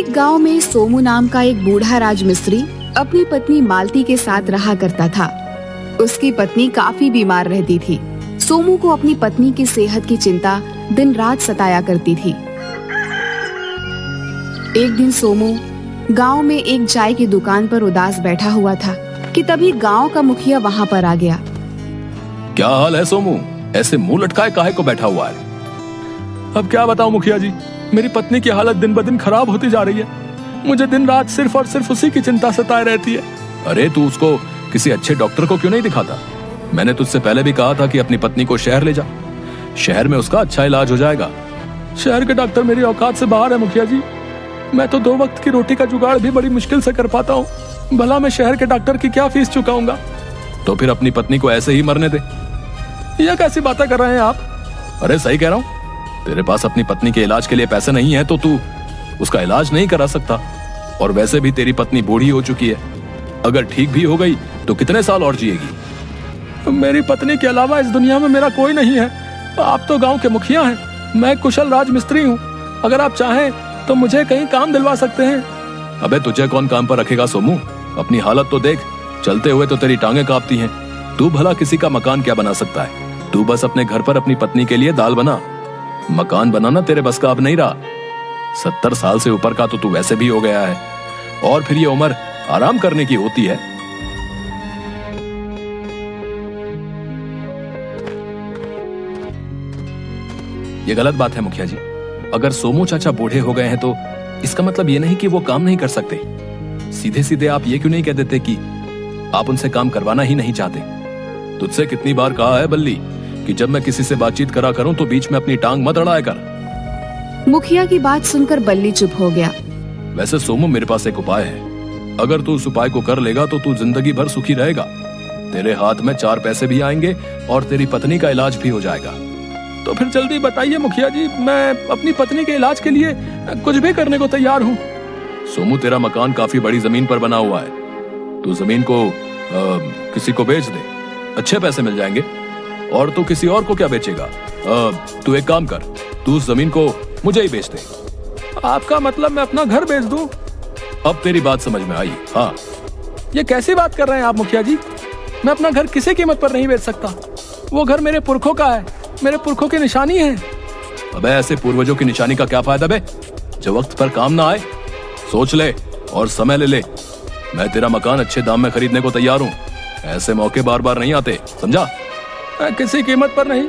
एक गांव में सोमू नाम का एक बूढ़ा राजमिस्त्री अपनी पत्नी मालती के साथ रहा करता था। उसकी पत्नी काफी बीमार रहती थी। सोमू को अपनी पत्नी की सेहत की चिंता दिन रात सताया करती थी। एक दिन सोमू गांव में एक चाय की दुकान पर उदास बैठा हुआ था कि तभी गांव का मुखिया वहां पर आ गया। क्या हाल है सोमू? ऐसे मुंह लटकाए काहे को बैठा हुआ है? अब क्या बताऊं मुखिया जी, मेरी पत्नी की हालत दिन ब दिन खराब होती जा रही है। मुझे दिन रात सिर्फ और सिर्फ उसी की चिंता सताए रहती है। अरे तू उसको किसी अच्छे डॉक्टर को क्यों नहीं दिखाता? मैंने तुझसे पहले भी कहा था कि अपनी पत्नी को शहर ले जा। शहर में उसका अच्छा इलाज हो जाएगा। शहर के डॉक्टर मेरी औकात से बाहर है मुखिया जी। मैं तो 2 वक्त की रोटी का जुगाड़ भी बड़ी मुश्किल से कर पाता हूँ। भला मैं शहर के डॉक्टर की क्या फीस चुकाऊंगा? तो फिर अपनी पत्नी को ऐसे ही मरने दे। यह कैसी बातें कर रहे हैं आप? अरे सही कह रहा हूँ। तेरे पास अपनी पत्नी के इलाज के लिए पैसे नहीं है तो तू उसका इलाज नहीं करा सकता। और वैसे भी तेरी पत्नी बूढ़ी हो चुकी है। अगर ठीक भी हो गई तो कितने साल और जिएगी? मेरी पत्नी के अलावा इस दुनिया में मेरा कोई नहीं है। आप तो गांव के मुखिया हैं। मैं कुशल राजमिस्त्री हूँ। अगर आप चाहें तो मुझे कहीं काम दिलवा सकते हैं। अबे तुझे कौन काम पर रखेगा सोमू? अपनी हालत तो देख। चलते हुए तो तेरी टांगे कांपती हैं। तू भला किसी का मकान क्या बना सकता है? तू बस अपने घर पर अपनी पत्नी के लिए दाल बना। मकान बनाना तेरे बस का अब नहीं रहा। 70 साल से ऊपर का तो तू वैसे भी हो गया है। और फिर ये उम्र आराम करने की होती है। ये गलत बात है मुखिया जी। अगर सोमू चाचा बूढ़े हो गए हैं तो इसका मतलब ये नहीं कि वो काम नहीं कर सकते। सीधे सीधे आप ये क्यों नहीं कह देते कि आप उनसे काम करवाना ही नहीं चाहते? तुझसे कितनी बार कहा है बल्ली कि जब मैं किसी से बातचीत करा करूं तो बीच में अपनी टांग मत अड़ाया कर। मुखिया की बात सुनकर बल्ली चुप हो गया। वैसे सोमू मेरे पास एक उपाय है। अगर तू उस उपाय को कर लेगा तो तू जिंदगी भर सुखी रहेगा। तेरे हाथ में 4 पैसे भी आएंगे और तेरी पत्नी का इलाज भी हो जाएगा। तो फिर जल्दी बताइए मुखिया जी, मैं अपनी पत्नी के इलाज के लिए कुछ भी करने को तैयार हूँ। सोमू तेरा मकान काफी बड़ी जमीन पर बना हुआ है। तू जमीन को किसी को बेच दे, अच्छे पैसे मिल जाएंगे। और तू किसी और को क्या बेचेगा? तू एक काम कर, तू उस जमीन को मुझे ही बेच दे। आपका मतलब मैं अपना घर बेच दूं? अब तेरी बात समझ में आई। हाँ। ये कैसी बात कर रहे हैं आप मुखिया जी? मैं अपना घर किसी कीमत पर नहीं बेच सकता। वो घर मेरे पुरखों का है, मेरे पुरखों की निशानी है। अबे ऐसे पूर्वजों की निशानी का क्या फायदा बे? जो वक्त पर काम ना आए। सोच ले और समय ले ले। मैं तेरा मकान अच्छे दाम में खरीदने को तैयार हूँ। ऐसे मौके बार बार नहीं आते, समझा? किसी कीमत पर नहीं।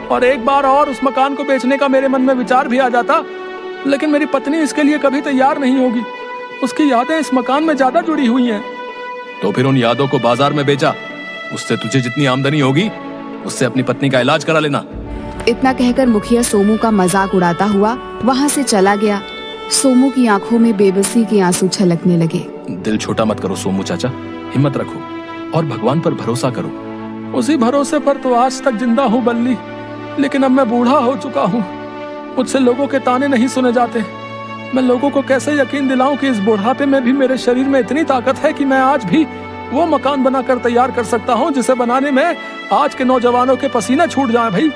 और एक बार और उस मकान को बेचने का मेरे मन में विचार भी आ जाता, लेकिन मेरी पत्नी इसके लिए कभी तैयार नहीं होगी। उसकी यादें इस मकान में ज्यादा जुड़ी हुई हैं। तो फिर उन यादों को बाजार में बेचा। उससे तुझे जितनी आमदनी होगी उससे अपनी पत्नी का इलाज करा लेना। इतना कहकर मुखिया सोमू का मजाक उड़ाता हुआ वहाँ से चला गया। सोमू की आंखों में बेबसी के आंसू छलकने लगे। दिल छोटा मत करो सोमू चाचा, हिम्मत रखो और भगवान पर भरोसा करो। उसी भरोसे पर तो आज तक जिंदा हूँ बल्ली, लेकिन अब मैं बूढ़ा हो चुका हूँ। मुझसे लोगों के ताने नहीं सुने जाते। मैं लोगों को कैसे यकीन दिलाऊं कि इस बुढ़ापे में भी मेरे शरीर में इतनी ताकत है कि मैं आज भी वो मकान बनाकर तैयार कर सकता हूँ जिसे बनाने में आज के नौजवानों के पसीने छूट जाएं। भाई,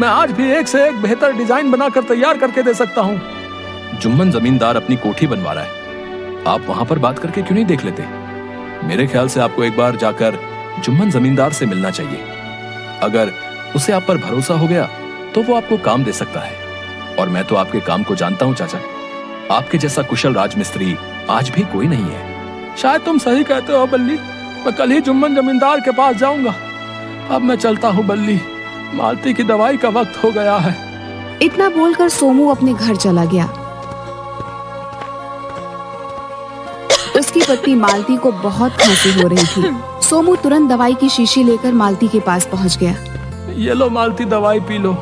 मैं आज भी एक से एक बेहतर डिजाइन बनाकर तैयार करके दे सकता हूँ। जुम्मन जमींदार अपनी कोठी बनवा रहा है। आप वहां पर बात करके क्यों नहीं देख लेते? मेरे ख्याल से आपको एक बार जाकर जुम्मन जमींदार से मिलना चाहिए। अगर उसे आप पर भरोसा हो गया तो वो आपको काम दे सकता है। और मैं तो आपके काम को जानता हूँ चाचा। आपके जैसा कुशल राजमिस्त्री आज भी कोई नहीं है। शायद तुम सही कहते हो बल्ली। मैं कल ही जुम्मन जमींदार के पास जाऊंगा। अब मैं चलता हूँ बल्ली, मालती की दवाई का वक्त हो गया है। इतना बोलकर सोमू अपने घर चला गया। उसकी पत्नी मालती को बहुत खांसी हो रही थी। सोमू तुरंत दवाई की शीशी लेकर मालती के पास पहुंच गया। ये लो मालती, दवाई पी लो।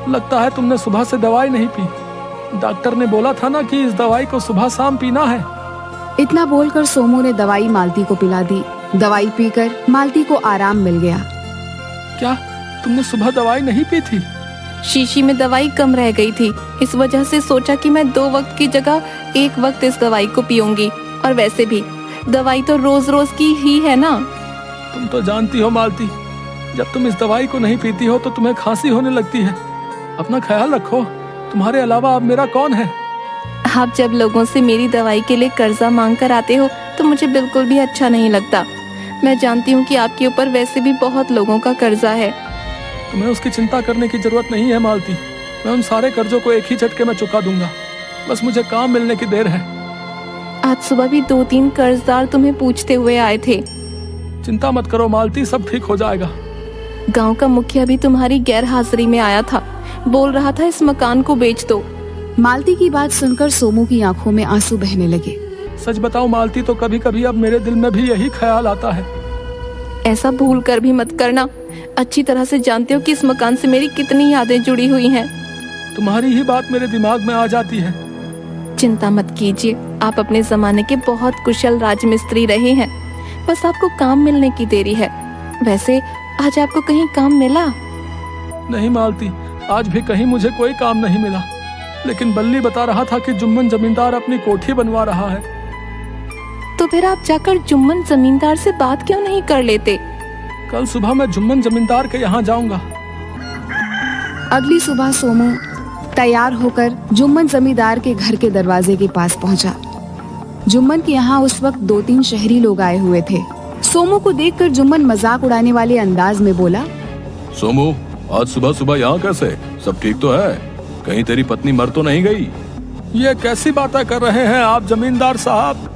लगता है तुमने सुबह से दवाई नहीं पी। डॉक्टर ने बोला था ना कि इस दवाई को सुबह शाम पीना है। इतना बोलकर सोमू ने दवाई मालती को पिला दी। दवाई पीकर मालती को आराम मिल गया। क्या तुमने सुबह दवाई नहीं पी थी? शीशी में दवाई कम रह गई थी, इस वजह से सोचा कि मैं 2 वक्त की जगह 1 वक्त इस दवाई को पीऊंगी। और वैसे भी दवाई तो रोज रोज की ही है ना। तुम तो जानती हो मालती, जब तुम इस दवाई को नहीं पीती हो तो तुम्हें खांसी होने लगती है। अपना ख्याल रखो। तुम्हारे अलावा अब मेरा कौन है? आप जब लोगों से मेरी दवाई के लिए कर्जा मांग कर आते हो तो मुझे बिल्कुल भी अच्छा नहीं लगता। मैं जानती हूँ कि आपके ऊपर वैसे भी बहुत लोगों का कर्जा है। तुम्हें उसकी चिंता करने की जरूरत नहीं है मालती। मैं उन सारे कर्जों को एक ही झटके में चुका दूंगा। बस मुझे काम मिलने की देर है। आज सुबह भी 2-3 कर्जदार तुम्हें पूछते हुए आए थे। चिंता मत करो मालती, सब ठीक हो जाएगा। गांव का मुखिया भी तुम्हारी गैर हाजिरी में आया था, बोल रहा था इस मकान को बेच दो। मालती की बात सुनकर सोमू की आंखों में आंसू बहने लगे। सच बताओ मालती, तो कभी कभी अब मेरे दिल में भी यही ख्याल आता है। ऐसा भूल कर भी मत करना। अच्छी तरह से जानते हो कि इस मकान से मेरी कितनी यादें जुड़ी हुई हैं। तुम्हारी ही बात मेरे दिमाग में आ जाती है। चिंता मत कीजिए, आप अपने जमाने के बहुत कुशल राजमिस्त्री रहे हैं। बस आपको काम मिलने की देरी है। वैसे आज आपको कहीं काम मिला? नहीं मालती, आज भी कहीं मुझे कोई काम नहीं मिला। लेकिन बल्ली बता रहा था कि जुम्मन जमींदार अपनी कोठी बनवा रहा है। तो फिर आप जाकर जुम्मन जमींदार से बात क्यों नहीं कर लेते? कल सुबह मैं जुम्मन जमींदार के यहाँ जाऊंगा। अगली सुबह सोमू तैयार होकर जुम्मन जमींदार के घर के दरवाजे के पास पहुंचा। जुम्मन के यहाँ उस वक्त 2-3 शहरी लोग आए हुए थे। सोमू को देखकर जुम्मन मजाक उड़ाने वाले अंदाज में बोला, सोमू, आज सुबह सुबह यहाँ कैसे? सब ठीक तो है? कहीं तेरी पत्नी मर तो नहीं गई? ये कैसी बातें कर रहे हैं आप जमींदार साहब?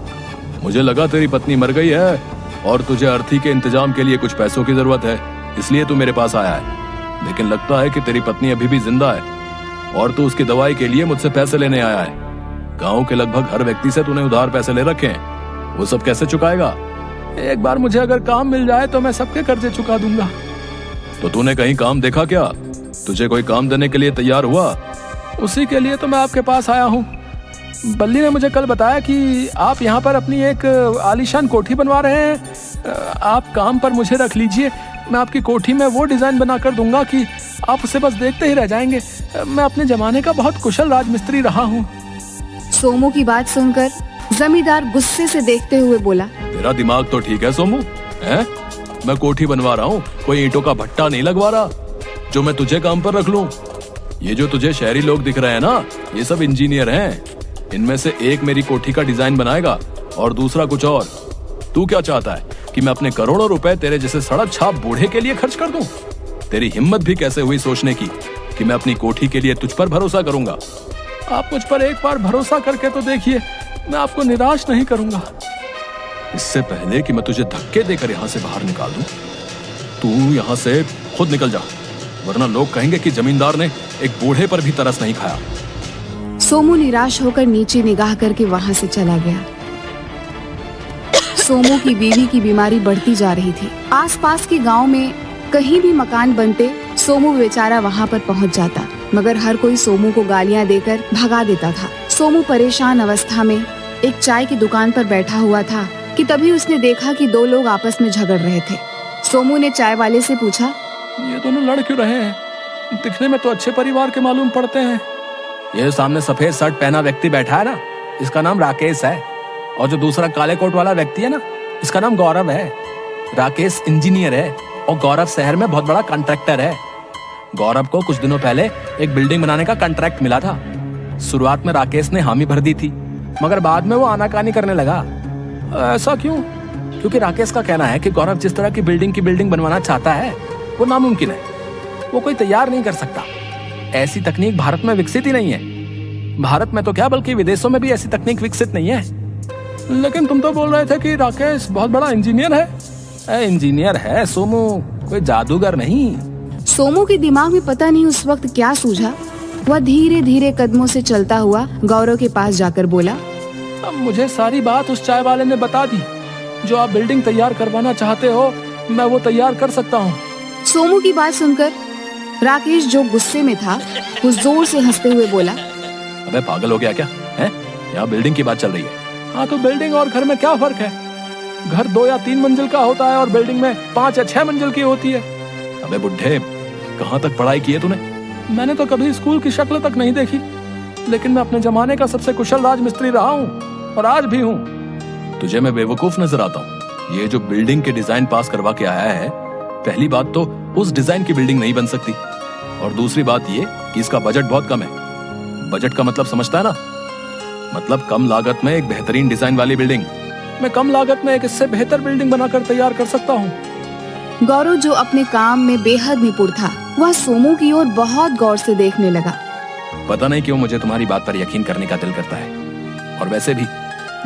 मुझे लगा तेरी पत्नी मर गई है और तुझे अर्थी के इंतजाम के लिए कुछ पैसों की जरूरत है, इसलिए तू मेरे पास आया है। लेकिन लगता है कि तेरी पत्नी अभी भी जिंदा है और तू उसकी दवाई के लिए मुझसे पैसे लेने आया है। गांव के लगभग हर व्यक्ति से तूने उधार पैसे ले रखे हैं, वो सब कैसे चुकाएगा? एक बार मुझे अगर काम मिल जाए तो मैं सबके कर्जे चुका दूंगा। तो तूने कहीं काम देखा क्या? तुझे कोई काम देने के लिए तैयार हुआ? उसी के लिए तो मैं आपके पास आया हूँ। बल्ली ने मुझे कल बताया कि आप यहाँ पर अपनी एक आलीशान कोठी बनवा रहे हैं। आप काम पर मुझे रख लीजिए। मैं आपकी कोठी में वो डिजाइन बना कर दूंगा कि आप उसे बस देखते ही रह जाएंगे। मैं अपने जमाने का बहुत कुशल राजमिस्त्री रहा हूँ। सोमू की बात सुनकर जमींदार गुस्से से देखते हुए बोला, तेरा दिमाग तो ठीक है सोमू, हैं? मैं कोठी बनवा रहा हूँ, कोई ईंटों का भट्टा नहीं लगवा रहा जो मैं तुझे काम पर रख लूं। ये जो तुझे शहरी लोग दिख रहे हैं ना, ये सब इंजीनियर हैं। इनमें से एक मेरी कोठी का डिजाइन बनाएगा और दूसरा कुछ और। तू क्या चाहता है कि मैं अपने करोड़ों रुपए तेरे जैसे सड़क छाप बूढ़े के लिए खर्च कर दूं? तेरी हिम्मत भी कैसे हुई सोचने की कि मैं अपनी कोठी के लिए तुझ पर भरोसा करूंगा? आप मुझ पर एक बार भरोसा करके तो देखिए, मैं आपको निराश नहीं करूंगा। इससे पहले कि मैं तुझे धक्के देकर यहाँ से बाहर निकाल दूं, तू यहाँ से खुद निकल जा, वरना लोग कहेंगे कि जमींदार ने एक बूढ़े पर भी तरस नहीं खाया। सोमू निराश होकर नीचे निगाह करके वहां से चला गया। सोमू की बीवी की बीमारी बढ़ती जा रही थी। आसपास के गांव में कहीं भी मकान बनते, सोमू बेचारा वहां पर पहुंच जाता, मगर हर कोई सोमू को गालियां देकर भगा देता था। सोमू परेशान अवस्था में एक चाय की दुकान पर बैठा हुआ था कि तभी उसने देखा कि 2 लोग आपस में झगड़ रहे थे। सोमू ने चाय वाले से पूछा, ये दोनों लड़ क्यों रहे हैं? दिखने में तो अच्छे परिवार के मालूम पड़ते हैं। ये जो सामने सफेद शर्ट पहना व्यक्ति बैठा है ना, इसका नाम राकेश है। और जो दूसरा काले कोट वाला व्यक्ति है ना, इसका नाम गौरव है। राकेश इंजीनियर है और गौरव शहर में बहुत बड़ा कॉन्ट्रैक्टर है। गौरव को कुछ दिनों पहले एक बिल्डिंग बनाने का कॉन्ट्रैक्ट मिला था। शुरुआत में राकेश ने हामी भर दी थी, मगर बाद में वो आनाकानी करने लगा। ऐसा क्यों? क्योंकि राकेश का कहना है कि गौरव जिस तरह की बिल्डिंग बनवाना चाहता है वो नामुमकिन है, वो कोई तैयार नहीं कर सकता। ऐसी तकनीक भारत में विकसित ही नहीं है। भारत में तो क्या, बल्कि विदेशों में भी ऐसी तकनीक विकसित नहीं है। लेकिन तुम तो बोल रहे थे कि राकेश बहुत बड़ा इंजीनियर है। इंजीनियर है सोमू, कोई जादूगर नहीं। सोमू के दिमाग में पता नहीं उस वक्त क्या सूझा। वह धीरे धीरे कदमों से चलता हुआ गौरव के पास जाकर बोला, अब मुझे सारी बात उस चाय वाले ने बता दी। जो आप बिल्डिंग तैयार करवाना चाहते हो, मैं वो तैयार कर सकता हूँ। सोमू की बात सुनकर राकेश, जो गुस्से में था, वो जोर से हंसते हुए बोला, अबे पागल हो गया क्या? हैं? यहाँ बिल्डिंग की बात चल रही है। हाँ, तो बिल्डिंग और घर में क्या फर्क है? घर 2 या 3 मंजिल का होता है और बिल्डिंग में 5 या 6 मंजिल की होती है। अबे बुढ़े, कहाँ तक पढ़ाई की है तूने? मैंने तो कभी स्कूल की शक्ल तक नहीं देखी, लेकिन मैं अपने जमाने का सबसे कुशल राजमिस्त्री रहा हूँ और आज भी हूँ। तुझे मैं बेवकूफ नजर आता हूँ? ये जो बिल्डिंग के डिजाइन पास करवा के आया है, पहली बात तो उस डिजाइन की बिल्डिंग नहीं बन सकती, और दूसरी बात ये कि इसका बजट बहुत कम है। बजट का मतलब समझता है ना? मतलब कम लागत में एक बेहतरीन डिजाइन वाली बिल्डिंग। मैं कम लागत में एक इससे बेहतर बिल्डिंग बनाकर तैयार कर सकता हूँ। गौरव जो अपने काम में बेहद निपुण था, वह सोमू की ओर बहुत गौर से देखने लगा। पता नहीं क्यों मुझे तुम्हारी बात पर यकीन करने का दिल करता है। और वैसे भी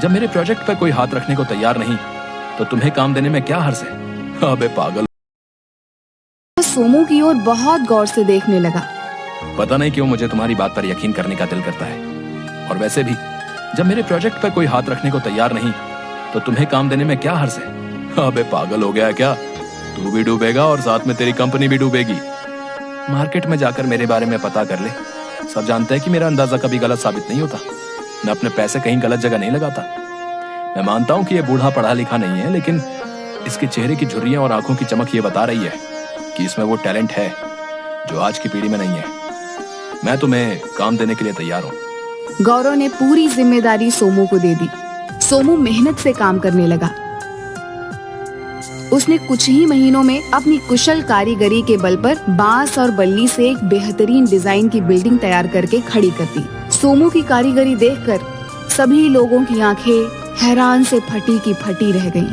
जब मेरे प्रोजेक्ट पर कोई हाथ रखने को तैयार नहीं, तो तुम्हें काम देने में क्या हर्ज है? अबे पागल। सोमू की ओर बहुत गौर से देखने लगा। पता नहीं क्यों मुझे तुम्हारी बात पर यकीन करने का दिल करता है। और वैसे भी जब मेरे प्रोजेक्ट पर कोई हाथ रखने को तैयार नहीं, तो तुम्हें काम देने में क्या हर्ज है? अबे पागल हो गया है क्या? तू भी डूबेगा और साथ में तेरी कंपनी भी डूबेगी। मार्केट में जाकर मेरे बारे में पता कर ले। सब जानते हैं कि मेरा अंदाजा कभी गलत साबित नहीं होता। मैं अपने पैसे कहीं गलत जगह नहीं लगाता। मैं मानता हूँ कि ये बूढ़ा पढ़ा लिखा नहीं है, लेकिन इसके चेहरे की झुर्रियां और आंखों की चमक ये बता रही है कि इसमें वो टैलेंट है जो आज की पीढ़ी में नहीं है। मैं तुम्हें काम देने के लिए तैयार हूँ। गौरव ने पूरी जिम्मेदारी सोमू को दे दी। सोमू मेहनत से काम करने लगा। उसने कुछ ही महीनों में अपनी कुशल कारीगरी के बल पर बांस और बल्ली से एक बेहतरीन डिजाइन की बिल्डिंग तैयार करके खड़ी कर दी। सोमू की कारीगरी देखकर सभी लोगों की आंखें हैरान से फटी की फटी रह गईं।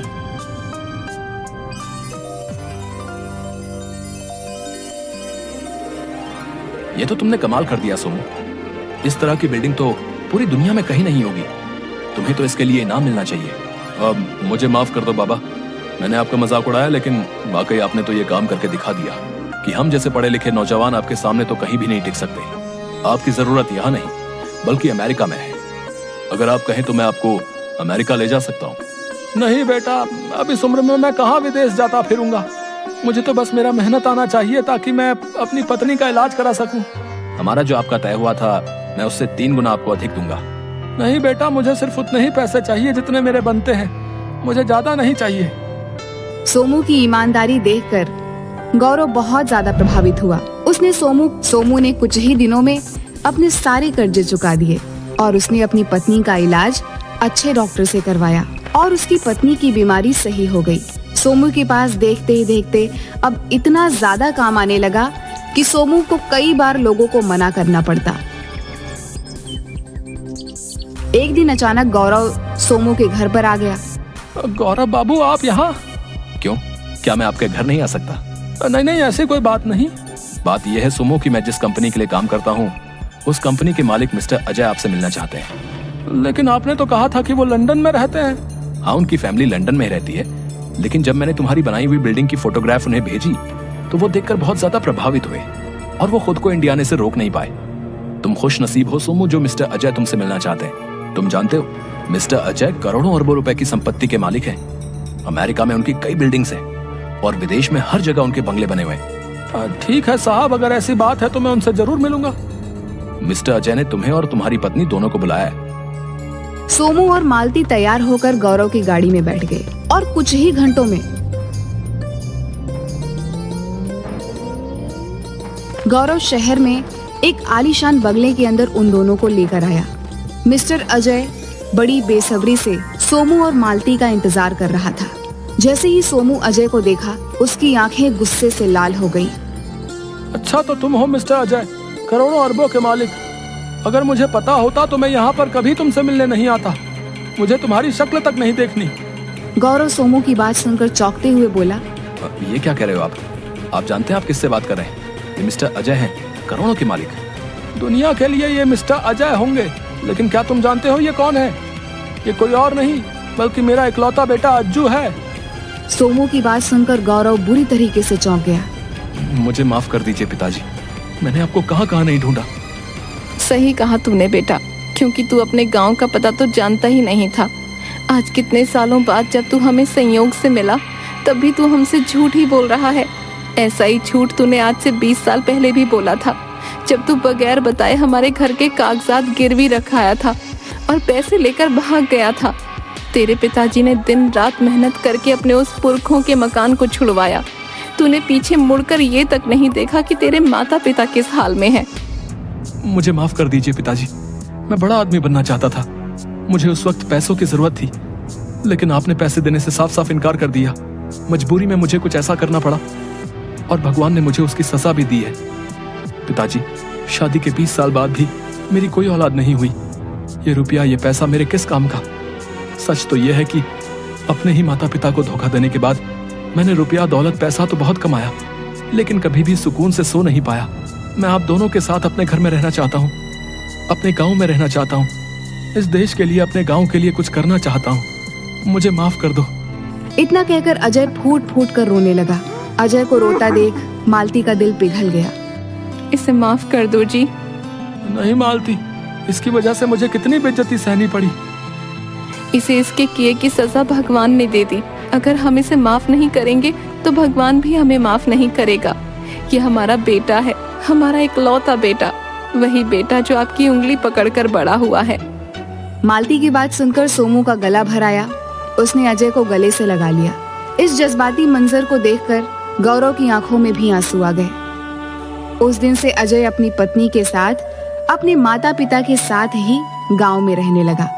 ये तो तुमने कमाल कर दिया सोमू। इस तरह की बिल्डिंग तो पूरी दुनिया में कहीं नहीं होगी। तुम्हें तो इसके लिए इनाम मिलना चाहिए। अब मुझे माफ कर दो बाबा, मैंने आपका मजाक उड़ाया, लेकिन वाकई आपने तो ये काम करके दिखा दिया कि हम जैसे पढ़े लिखे नौजवान आपके सामने तो कहीं भी नहीं टिक सकते। आपकी जरूरत यहाँ नहीं बल्कि अमेरिका में है। अगर आप कहें तो मैं आपको अमेरिका ले जा सकता हूँ। नहीं बेटा, अब इस उम्र में मैं कहाँ विदेश जाता फिरूंगा। मुझे तो बस मेरा मेहनत आना चाहिए ताकि मैं अपनी पत्नी का इलाज करा सकूं। हमारा जो आपका तय हुआ था, मैं उससे 3 गुना आपको अधिक दूंगा। नहीं बेटा, मुझे सिर्फ उतने ही पैसे चाहिए जितने मेरे बनते हैं। मुझे ज्यादा नहीं चाहिए। सोमू की ईमानदारी देखकर गौरव बहुत ज्यादा प्रभावित हुआ। उसने सोमू ने कुछ ही दिनों में अपने सारे कर्जे चुका दिए और उसने अपनी पत्नी का इलाज अच्छे डॉक्टर से करवाया और उसकी पत्नी की बीमारी सही हो गई। सोमू के पास देखते ही देखते अब इतना ज्यादा काम आने लगा कि सोमू को कई बार लोगों को मना करना पड़ता। एक दिन अचानक गौरव सोमू के घर पर आ गया। गौरव बाबू, आप यहाँ? क्यों, क्या मैं आपके घर नहीं आ सकता? नहीं नहीं, ऐसी कोई बात नहीं। बात यह है सोमू कि मैं जिस कंपनी के लिए काम करता हूँ, उस कंपनी के मालिक मिस्टर अजय आपसे मिलना चाहते हैं। लेकिन आपने तो कहा था कि वो लंदन में रहते हैं। हाँ, उनकी फैमिली लंदन में रहती है, लेकिन जब मैंने तुम्हारी बनाई हुई बिल्डिंग की फोटोग्राफ उन्हें भेजी तो वो देखकर बहुत ज्यादा प्रभावित हुए और वो खुद को इंडिया आने से रोक नहीं पाए। तुम खुश नसीब हो सोमू जो मिस्टर अजय तुमसे मिलना चाहते हैं। तुम जानते हो, मिस्टर अजय करोड़ों अरबों रुपए की संपत्ति के मालिक हैं। अमेरिका में उनकी कई बिल्डिंग्स हैं और विदेश में हर जगह उनके बंगले बने हुए हैं। ठीक है साहब, अगर ऐसी बात है तो मैं उनसे जरूर मिलूंगा। मिस्टर अजय ने तुम्हें और तुम्हारी पत्नी दोनों को बुलाया है। सोमू और मालती तैयार होकर गौरव की गाड़ी में बैठ गए और कुछ ही घंटों में गौरव शहर में एक आलीशान बंगले के अंदर उन दोनों को लेकर आया। मिस्टर अजय बड़ी बेसब्री से सोमू और मालती का इंतजार कर रहा था। जैसे ही सोमू अजय को देखा, उसकी आंखें गुस्से से लाल हो गईं। अच्छा, तो तुम हो मिस्टर अजय, करोड़ों अरबों के मालिक। अगर मुझे पता होता तो मैं यहाँ पर कभी तुमसे मिलने नहीं आता। मुझे तुम्हारी शक्ल तक नहीं देखनी। गौरव सोमू की बात सुनकर चौंकते हुए बोला, ये क्या कह रहे हो आप? आप जानते हैं आप किससे बात कर रहे हैं? ये मिस्टर अजय हैं, करोड़ों के मालिक। दुनिया के लिए ये मिस्टर अजय होंगे, लेकिन क्या तुम जानते हो ये कौन है? ये कोई और नहीं बल्कि मेरा इकलौता बेटा अज्जू है। सोमू की बात सुनकर गौरव बुरी तरीके से चौंक गया। मुझे माफ कर दीजिए पिताजी, मैंने आपको कहाँ कहाँ नहीं ढूंढा। सही कहा तूने बेटा, क्योंकि तू अपने गांव का पता तो जानता ही नहीं था। आज कितने सालों बाद जब तू हमें संयोग से मिला, तब भी तू हमसे झूठ ही बोल रहा है। ऐसा ही झूठ तूने आज से 20 साल पहले भी बोला था, जब तू बगैर बताए हमारे घर के कागजात गिरवी रखाया था और पैसे लेकर भाग गया था। तेरे पिताजी ने दिन रात मेहनत करके अपने उस पुरखों के मकान को छुड़वाया। तूने पीछे मुड़कर ये तक नहीं देखा कि तेरे माता पिता किस हाल में हैं। मुझे माफ कर दीजिए पिताजी, मैं बड़ा आदमी बनना चाहता था। मुझे उस वक्त पैसों की जरूरत थी, लेकिन आपने पैसे देने से साफ साफ इनकार कर दिया। मजबूरी में मुझे कुछ ऐसा करना पड़ा और भगवान ने मुझे उसकी सजा भी दी है। पिताजी, शादी के 20 साल बाद भी मेरी कोई औलाद नहीं हुई। ये रुपया, ये पैसा मेरे किस काम का? सच तो यह है कि अपने ही माता पिता को धोखा देने के बाद मैंने रुपया, दौलत, पैसा तो बहुत कमाया, लेकिन कभी भी सुकून से सो नहीं पाया। मैं आप दोनों के साथ अपने घर में रहना चाहता हूँ, अपने गांव में रहना चाहता हूँ। इस देश के लिए, अपने गांव के लिए कुछ करना चाहता हूँ। मुझे माफ कर दो। इतना कहकर अजय फूट फूट कर रोने लगा। अजय को रोता देख मालती का दिल पिघल गया। इसे माफ कर दो जी। नहीं मालती, इसकी वजह से मुझे कितनी बेइज्जती सहनी पड़ी। इसे इसके किए की सजा भगवान ने दे दी। अगर हम इसे माफ नहीं करेंगे तो भगवान भी हमें माफ नहीं करेगा। ये हमारा बेटा है, हमारा इकलौता बेटा, वही बेटा जो आपकी उंगली पकड़कर बड़ा हुआ है। मालती की बात सुनकर सोमू का गला भर आया। उसने अजय को गले से लगा लिया। इस जज्बाती मंजर को देखकर गौरव की आंखों में भी आंसू आ गए। उस दिन से अजय अपनी पत्नी के साथ, अपने माता पिता के साथ ही गांव में रहने लगा।